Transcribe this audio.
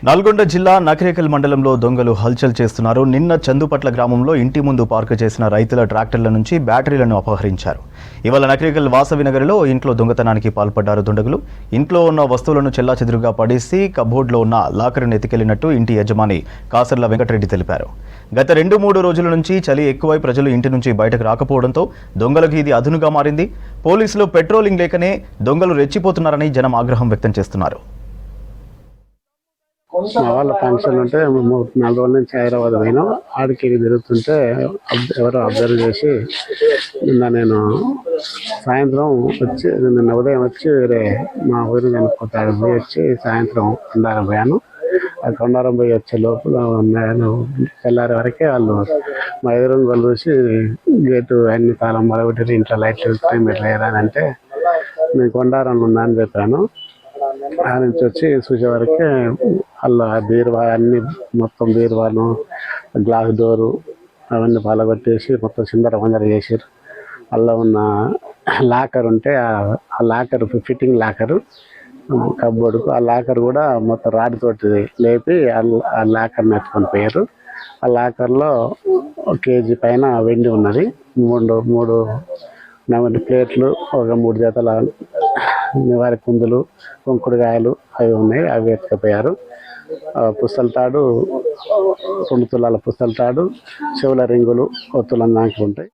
నల్గొండ జిల్లా నకరేకల్ మండలంలో దొంగలు హల్చల్ చేస్తున్నారు. నిన్న చందుపట్ల గ్రామంలో ఇంటి ముందు పార్కు చేసిన రైతుల ట్రాక్టర్ల నుంచి బ్యాటరీలను అపహరించారు. ఇవాళ నకరేకల్ వాసవి నగర్లో ఇంట్లో దొంగతనానికి పాల్పడ్డారు దుండగులు. ఇంట్లో ఉన్న వస్తువులను చెల్లాచెదురుగా పడేసి కబోర్డ్లో ఉన్న లాకర్ను ఎత్తుకెళ్లినట్టు ఇంటి యజమాని కాసర్ల వెంకటరెడ్డి తెలిపారు. గత 2-3 రోజుల నుంచి చలి ఎక్కువై ప్రజలు ఇంటి నుంచి బయటకు రాకపోవడంతో దొంగలకు ఇది అదునుగా మారింది. పోలీసులు పెట్రోలింగ్ లేకనే దొంగలు రెచ్చిపోతున్నారని జనం ఆగ్రహం వ్యక్తం చేస్తున్నారు. మా వాళ్ళ ఫంక్షన్ ఉంటే 4 రోజుల నుంచి హైదరాబాద్ పోయినాం. ఆడికి తిరుగుతుంటే ఎవరో అబ్జర్వ్ చేసి నేను సాయంత్రం వచ్చి నిన్న ఉదయం వచ్చి వేరే మా ఊరి చనిపోతాడు పోయి వచ్చి సాయంత్రం కొండారం పోయాను. ఆ కొండారం పోయి వచ్చే లోపల నేను తెల్లారి వరకే వాళ్ళు మా ఎదురు వాళ్ళు చూసి గేటు అన్ని తాళం మొదలుపెట్టి ఇంట్లో లైట్లు వెళ్తాయి మీరు లేరా అని అంటే నేను కొండారంలో ఉన్నా అని చెప్పాను. ఆ నుంచి వచ్చి చూసే వరకే అలా బీరువా అన్ని మొత్తం బీరువాను గ్లాస్ డోరు అవన్నీ పలగొట్టేసి మొత్తం చిందర చేసారు. అలా ఉన్న లాకర్ ఉంటే ఆ లాకర్ ఫిట్టింగ్ లాకరు కబ్బోర్డుకు ఆ లాకర్ కూడా మొత్తం రాడ్ తోటి లేపి ఆ లాకర్ని ఎత్తుకొని పోయారు. ఆ లాకర్లో 1 కేజీ పైన వెండి ఉన్నది. మూడు ప్లేట్లు, ఒక 3 జతల నివారి కుందులు, కుంకుడుకాయలు అవి ఉన్నాయి. అవి ఎత్తుకపోయారు. పుస్తల తాడు, 2 తులాల పుస్తల తాడు, చెవుల రింగులు, ఒత్తులు దానికి ఉంటాయి.